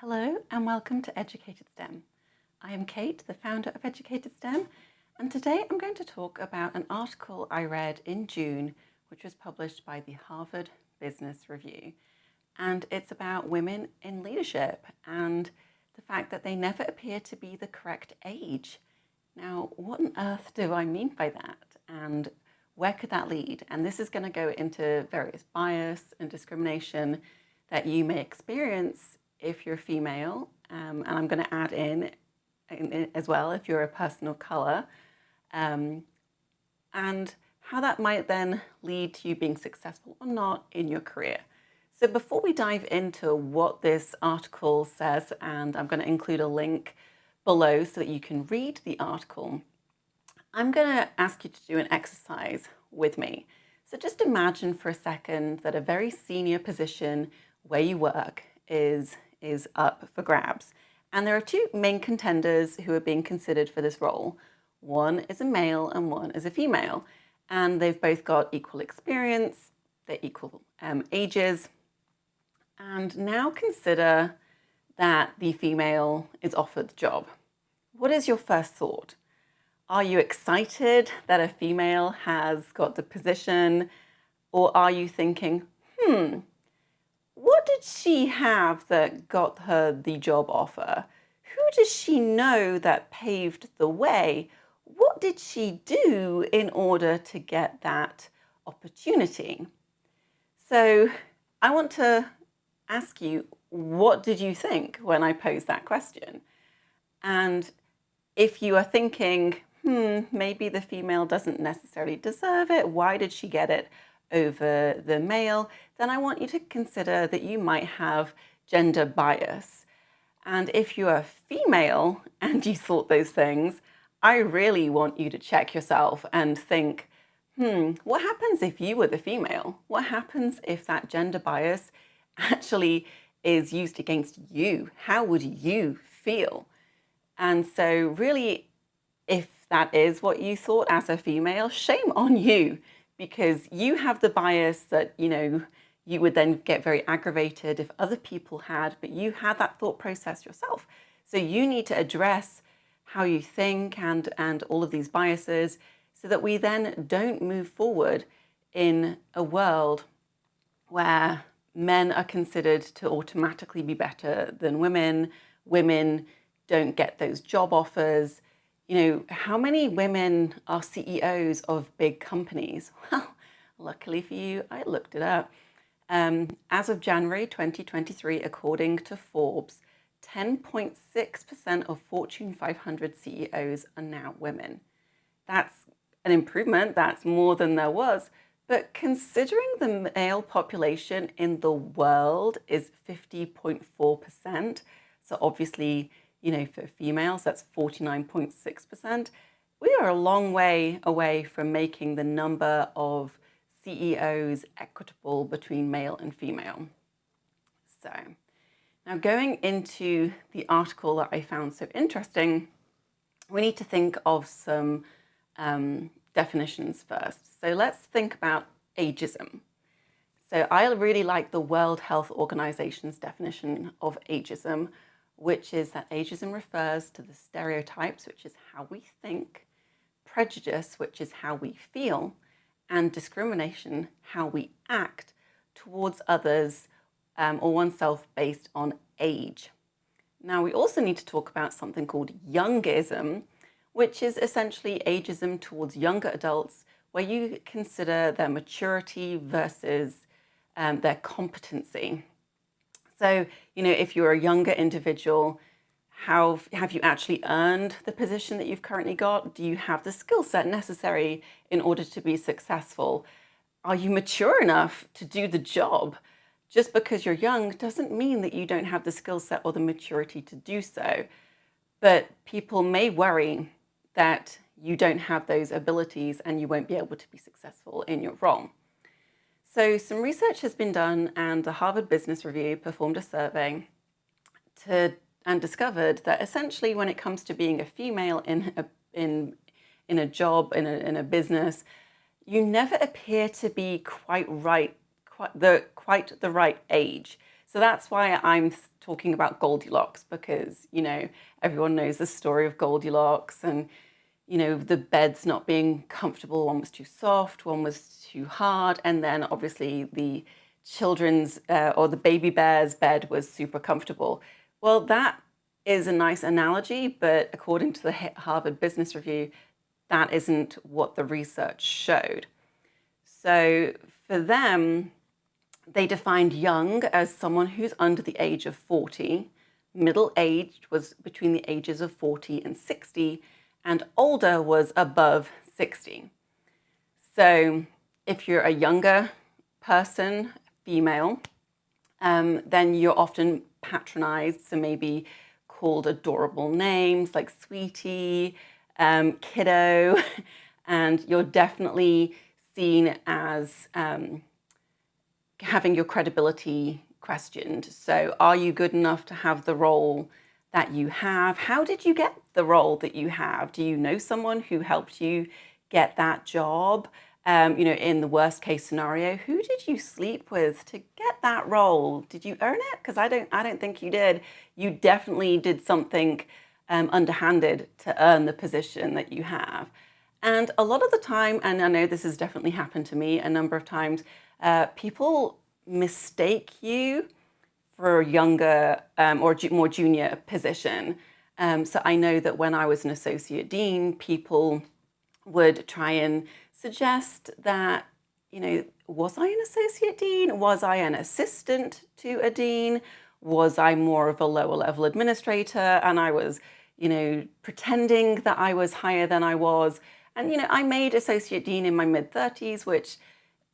Hello and welcome to Educated STEM. I am Kate, the founder of Educated STEM, and today I'm going to talk about an article I read in June, which was published by the Harvard Business Review. And it's about women in leadership and the fact that they never appear to be the correct age. Now, what on earth do I mean by that? And where could that lead? And this is going to go into various bias and discrimination that you may experience if you're female, and I'm going to add in as well if you're a person of color, and how that might then lead to you being successful or not in your career. So before we dive into what this article says, and I'm going to include a link below so that you can read the article, I'm going to ask you to do an exercise with me. So just imagine for a second that a very senior position where you work is up for grabs. And there are two main contenders who are being considered for this role. One is a male and one is a female. And they've both got equal experience, they're equal ages. And now consider that the female is offered the job. What is your first thought? Are you excited that a female has got the position? Or are you thinking, what did she have that got her the job offer? Who does she know that paved the way? What did she do in order to get that opportunity? So I want to ask you, what did you think when I posed that question? And if you are thinking, maybe the female doesn't necessarily deserve it, why did she get it over the male, then I want you to consider that you might have gender bias. And if you are female and you thought those things, I really want you to check yourself and think, what happens if you were the female? What happens if that gender bias actually is used against you? How would you feel? And so really, if that is what you thought as a female, shame on you, because you have the bias that, you would then get very aggravated if other people had, but you had that thought process yourself. So you need to address how you think and all of these biases so that we then don't move forward in a world where men are considered to automatically be better than women. Women don't get those job offers. How many women are CEOs of big companies? Well, luckily for you, I looked it up. As of January 2023, according to Forbes, 10.6% of Fortune 500 CEOs are now women. That's an improvement, that's more than there was. But considering the male population in the world is 50.4%, so obviously, for females, that's 49.6%. We are a long way away from making the number of CEOs equitable between male and female. So now going into the article that I found so interesting, we need to think of some definitions first. So let's think about ageism. So I really like the World Health Organization's definition of ageism, which is that ageism refers to the stereotypes, which is how we think, prejudice, which is how we feel, and discrimination, how we act towards others or oneself based on age. Now, we also need to talk about something called youngism, which is essentially ageism towards younger adults, where you consider their maturity versus their competency. So, if you're a younger individual, how have you actually earned the position that you've currently got? Do you have the skill set necessary in order to be successful? Are you mature enough to do the job? Just because you're young doesn't mean that you don't have the skill set or the maturity to do so. But people may worry that you don't have those abilities and you won't be able to be successful in your role. So some research has been done, and the Harvard Business Review performed a survey and discovered that essentially when it comes to being a female in a job, in a business, you never appear to be quite the right age. So that's why I'm talking about Goldilocks, because, everyone knows the story of Goldilocks and, the beds not being comfortable. One was too soft, one was too hard. And then obviously the children's or the baby bear's bed was super comfortable. Well, that is a nice analogy, but according to the Harvard Business Review, that isn't what the research showed. So for them, they defined young as someone who's under the age of 40, middle-aged was between the ages of 40 and 60, and older was above 60. So if you're a younger person, female, then you're often patronized, so maybe called adorable names like sweetie, kiddo, and you're definitely seen as having your credibility questioned. So are you good enough to have the role that you have? How did you get the role that you have? Do you know someone who helped you get that job? In the worst case scenario, who did you sleep with to get that role? Did you earn it? Because I don't think you did. You definitely did something underhanded to earn the position that you have. And a lot of the time, and I know this has definitely happened to me a number of times, people mistake you for a younger or more junior position. So I know that when I was an associate dean, people would try and suggest that, was I an associate dean? Was I an assistant to a dean? Was I more of a lower level administrator? And I was, pretending that I was higher than I was. And, I made associate dean in my mid-30s, which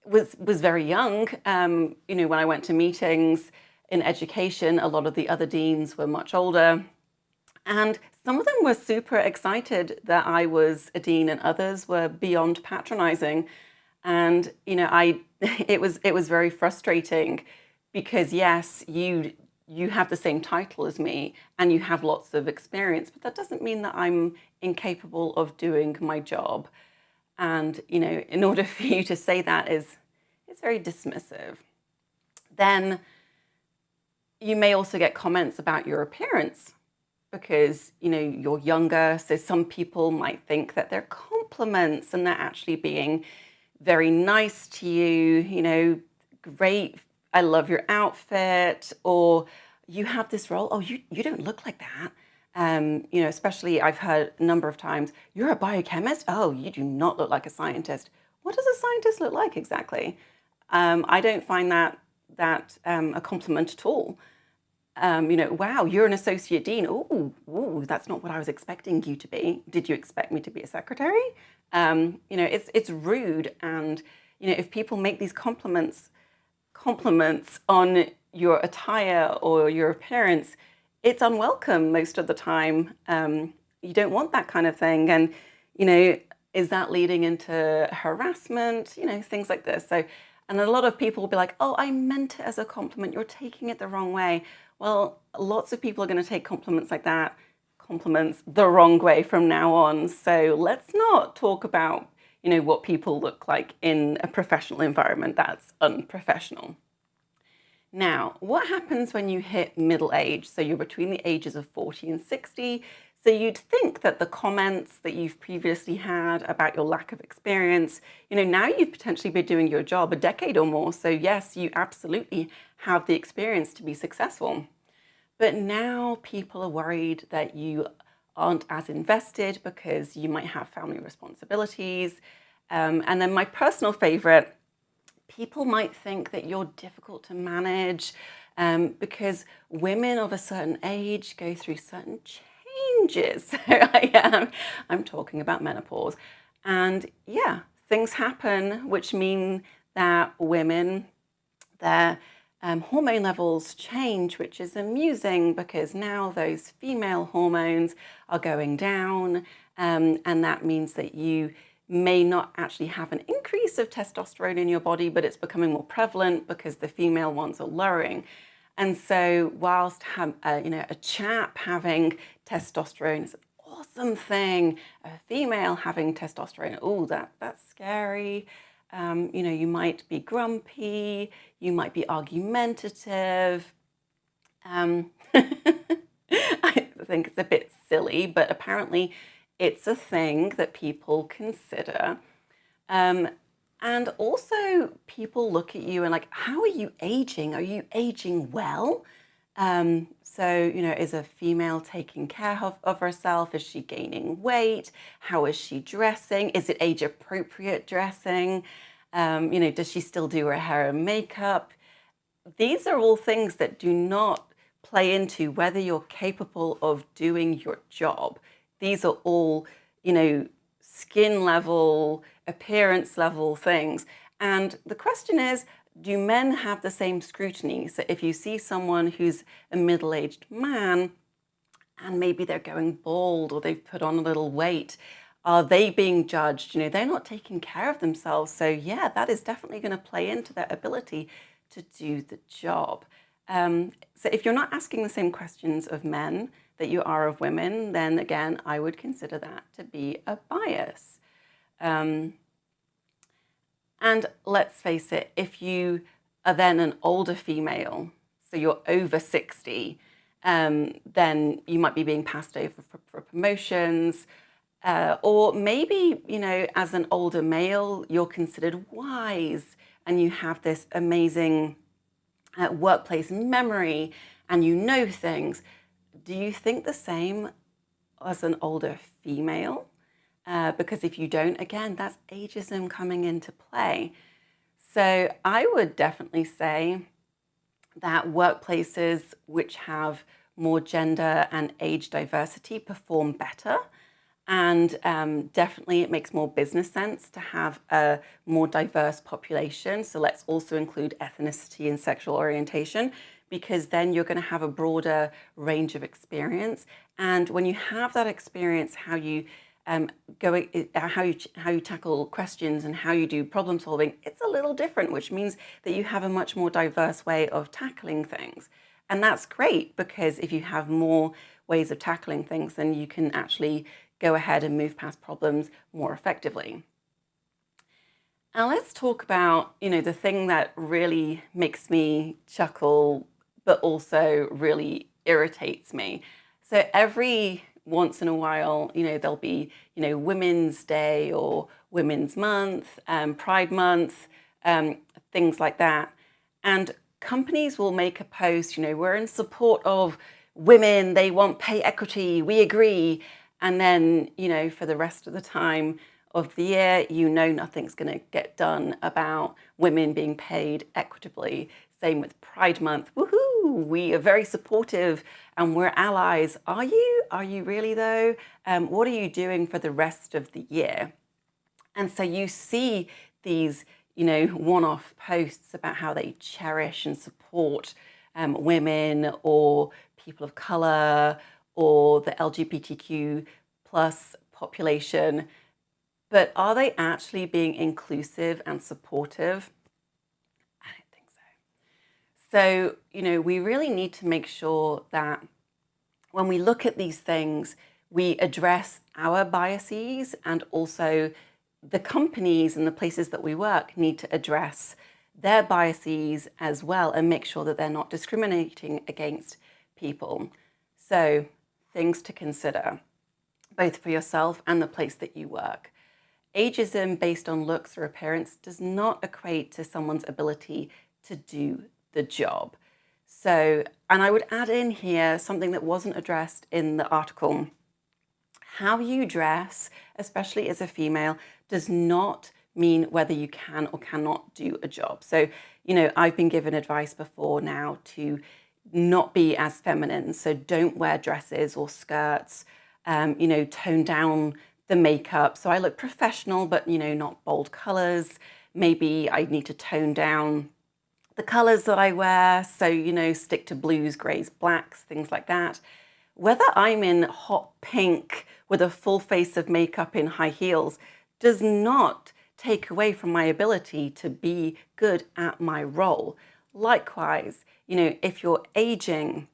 was very young. When I went to meetings in education, a lot of the other deans were much older. And some of them were super excited that I was a dean, and others were beyond patronizing. And it was very frustrating because yes, you have the same title as me and you have lots of experience, but that doesn't mean that I'm incapable of doing my job. And in order for you to say that it's very dismissive. Then you may also get comments about your appearance, because you're younger, so some people might think that they're compliments and they're actually being very nice to you. Great, I love your outfit, or you have this role, oh, you don't look like that. Especially I've heard a number of times, you're a biochemist, oh, you do not look like a scientist. What does a scientist look like exactly? I don't find that a compliment at all. Wow, you're an associate dean. Ooh, that's not what I was expecting you to be. Did you expect me to be a secretary? It's rude, and if people make these compliments on your attire or your appearance, it's unwelcome most of the time. You don't want that kind of thing, and is that leading into harassment? Things like this. So, and a lot of people will be like, "Oh, I meant it as a compliment. You're taking it the wrong way." Well, lots of people are going to take compliments like that, compliments the wrong way from now on. So let's not talk about, what people look like in a professional environment. That's unprofessional. Now, what happens when you hit middle age? So you're between the ages of 40 and 60. So you'd think that the comments that you've previously had about your lack of experience, now you've potentially been doing your job a decade or more. So yes, you absolutely have the experience to be successful. But now people are worried that you aren't as invested because you might have family responsibilities. And then my personal favorite, people might think that you're difficult to manage because women of a certain age go through certain changes. So I'm talking about menopause. And yeah, things happen, which mean that women, their hormone levels change, which is amusing because now those female hormones are going down, and that means that you may not actually have an increase of testosterone in your body, but it's becoming more prevalent because the female ones are lowering. And so whilst a chap having testosterone is an awesome thing, a female having testosterone, oh, that's scary. You might be grumpy, you might be argumentative, I think it's a bit silly, but apparently it's a thing that people consider. Um, and also, people look at you and like, how are you aging? Are you aging well? So, is a female taking care of herself? Is she gaining weight? How is she dressing? Is it age appropriate dressing? Does she still do her hair and makeup? These are all things that do not play into whether you're capable of doing your job. These are all, skin level, appearance level things. And the question is, do men have the same scrutiny? So if you see someone who's a middle-aged man and maybe they're going bald or they've put on a little weight, are they being judged? They're not taking care of themselves. So yeah, that is definitely going to play into their ability to do the job. So if you're not asking the same questions of men that you are of women, then again, I would consider that to be a bias. And let's face it, if you are then an older female, so you're over 60, then you might be being passed over for promotions. Or maybe, as an older male, you're considered wise and you have this amazing workplace memory and you know things. Do you think the same as an older female? Because if you don't, again, that's ageism coming into play. So I would definitely say that workplaces which have more gender and age diversity perform better. And definitely it makes more business sense to have a more diverse population. So let's also include ethnicity and sexual orientation, because then you're going to have a broader range of experience. And when you have that experience, how you how you tackle questions and how you do problem solving, it's a little different, which means that you have a much more diverse way of tackling things. And that's great, because if you have more ways of tackling things, then you can actually go ahead and move past problems more effectively. Now let's talk about, the thing that really makes me chuckle, but also really irritates me. So every once in a while, there'll be, Women's Day or Women's Month, Pride Month, things like that. And companies will make a post, we're in support of women, they want pay equity, we agree. And then, for the rest of the time of the year, nothing's going to get done about women being paid equitably. Same with Pride Month. Woohoo! We are very supportive and we're allies. Are you? Are you really though? What are you doing for the rest of the year? And so you see these, one-off posts about how they cherish and support women or people of color or the LGBTQ plus population. But are they actually being inclusive and supportive? I don't think so. So, we really need to make sure that when we look at these things, we address our biases, and also the companies and the places that we work need to address their biases as well and make sure that they're not discriminating against people. So, things to consider, both for yourself and the place that you work. Ageism based on looks or appearance does not equate to someone's ability to do the job. So, and I would add in here something that wasn't addressed in the article. How you dress, especially as a female, does not mean whether you can or cannot do a job. So, I've been given advice before now to not be as feminine. So don't wear dresses or skirts, tone down the makeup. So I look professional, but, not bold colors. Maybe I need to tone down the colors that I wear. So, stick to blues, grays, blacks, things like that. Whether I'm in hot pink with a full face of makeup in high heels does not take away from my ability to be good at my role. Likewise, if you're aging,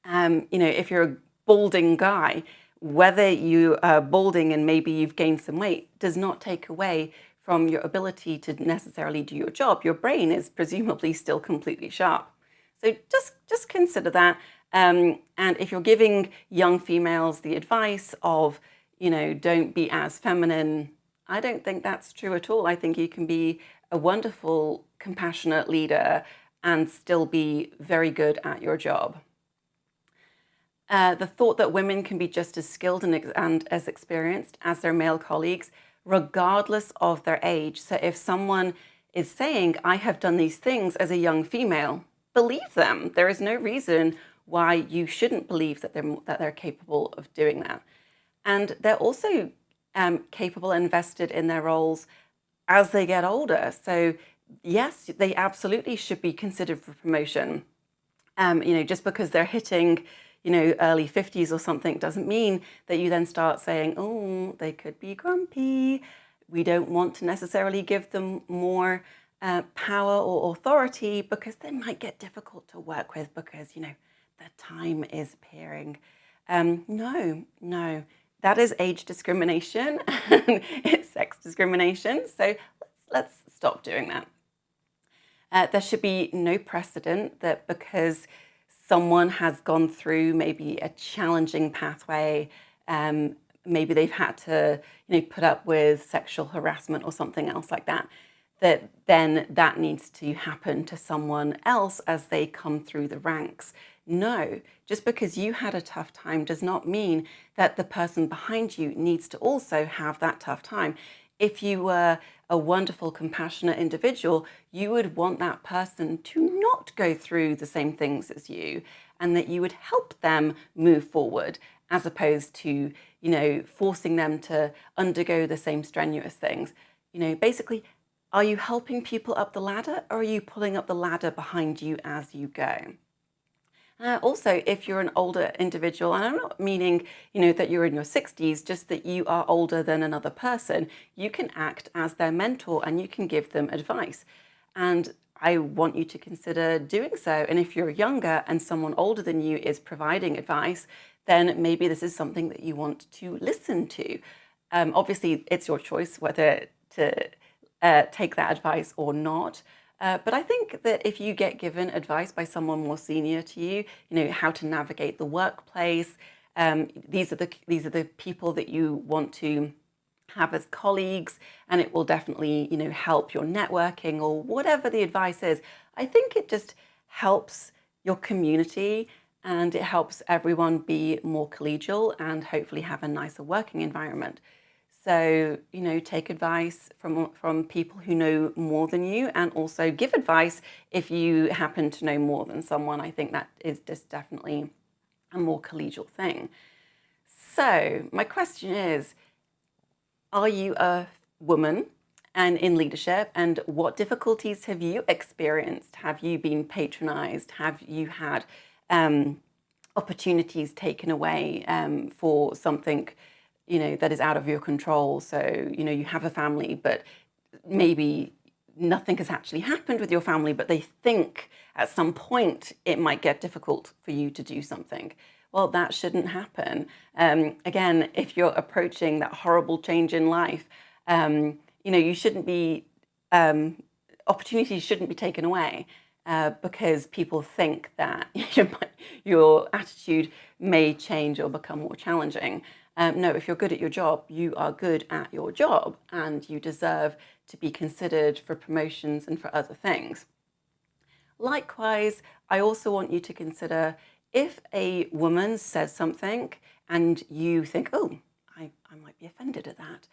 if you're a balding guy, whether you are balding and maybe you've gained some weight does not take away from your ability to necessarily do your job. Your brain is presumably still completely sharp. So just consider that. And if you're giving young females the advice of, don't be as feminine, I don't think that's true at all. I think you can be a wonderful, compassionate leader and still be very good at your job. The thought that women can be just as skilled and as experienced as their male colleagues, regardless of their age. So if someone is saying, I have done these things as a young female, believe them. There is no reason why you shouldn't believe that they're capable of doing that. And they're also capable and invested in their roles as they get older. So yes, they absolutely should be considered for promotion. Just because they're hitting, early 50s or something doesn't mean that you then start saying, oh, they could be grumpy. We don't want to necessarily give them more power or authority, because they might get difficult to work with because, the time is appearing. No, that is age discrimination and it's sex discrimination. So let's stop doing that. There should be no precedent that because someone has gone through maybe a challenging pathway, maybe they've had to, put up with sexual harassment or something else like that, that then that needs to happen to someone else as they come through the ranks. No, just because you had a tough time does not mean that the person behind you needs to also have that tough time. If you were a wonderful, compassionate individual, you would want that person to not go through the same things as you, and that you would help them move forward, as opposed to, forcing them to undergo the same strenuous things. Basically, are you helping people up the ladder, or are you pulling up the ladder behind you as you go? Also, if you're an older individual, and I'm not meaning, that you're in your 60s, just that you are older than another person, you can act as their mentor and you can give them advice. And I want you to consider doing so. And if you're younger and someone older than you is providing advice, then maybe this is something that you want to listen to. Obviously, it's your choice whether to take that advice or not. But I think that if you get given advice by someone more senior to you, how to navigate the workplace, these are the people that you want to have as colleagues, and it will definitely, help your networking or whatever the advice is. I think it just helps your community and it helps everyone be more collegial and hopefully have a nicer working environment. So, take advice from people who know more than you, and also give advice if you happen to know more than someone. I think that is just definitely a more collegial thing. So my question is, are you a woman and in leadership, and what difficulties have you experienced? Have you been patronized? Have you had opportunities taken away for something that is out of your control? So, you have a family, but maybe nothing has actually happened with your family, but they think at some point it might get difficult for you to do something. Well, that shouldn't happen. Again, if you're approaching that horrible change in life, you shouldn't be, opportunities shouldn't be taken away because people think that your attitude may change or become more challenging. No, if you're good at your job, you are good at your job, and you deserve to be considered for promotions and for other things. Likewise, I also want you to consider, if a woman says something and you think, oh, I might be offended at that,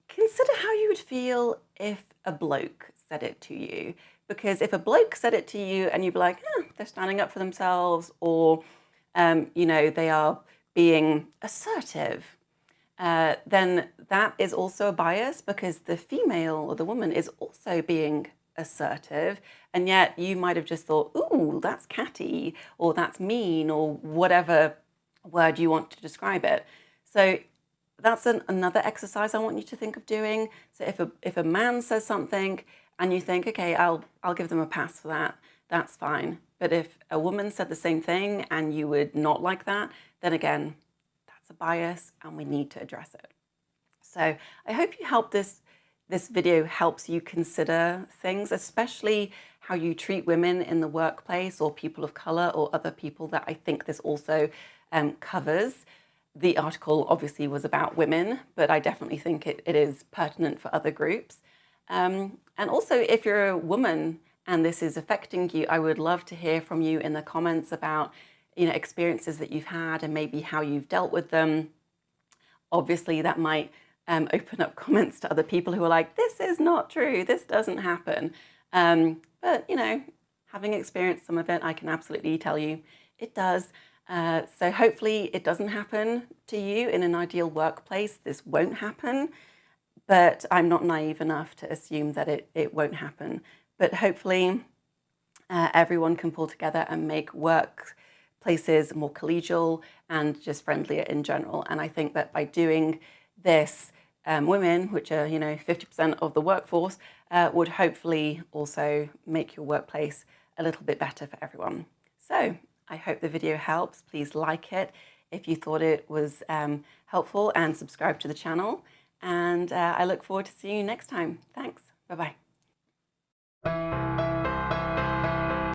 consider how you would feel if a bloke said it to you. Because if a bloke said it to you and you'd be like, they're standing up for themselves, or, they are being assertive, then that is also a bias, because the female or the woman is also being assertive, and yet you might have just thought, ooh, that's catty, or that's mean, or whatever word you want to describe it. So that's another exercise I want you to think of doing. So if a man says something and you think, okay, I'll give them a pass for that, that's fine. But if a woman said the same thing and you would not like that, then again, that's a bias and we need to address it. So I hope you this video helps you consider things, especially how you treat women in the workplace or people of color or other people that I think this also covers. The article obviously was about women, but I definitely think it is pertinent for other groups. And also, if you're a woman and this is affecting you, I would love to hear from you in the comments about, experiences that you've had and maybe how you've dealt with them. Obviously, that might open up comments to other people who are like, this is not true, this doesn't happen. But, having experienced some of it, I can absolutely tell you it does. So hopefully it doesn't happen to you in an ideal workplace. This won't happen, but I'm not naive enough to assume that it won't happen. But hopefully everyone can pull together and make workplaces more collegial and just friendlier in general. And I think that by doing this, women, which are 50% of the workforce, would hopefully also make your workplace a little bit better for everyone. So I hope the video helps. Please like it if you thought it was helpful, and subscribe to the channel. And I look forward to seeing you next time. Thanks. Bye-bye.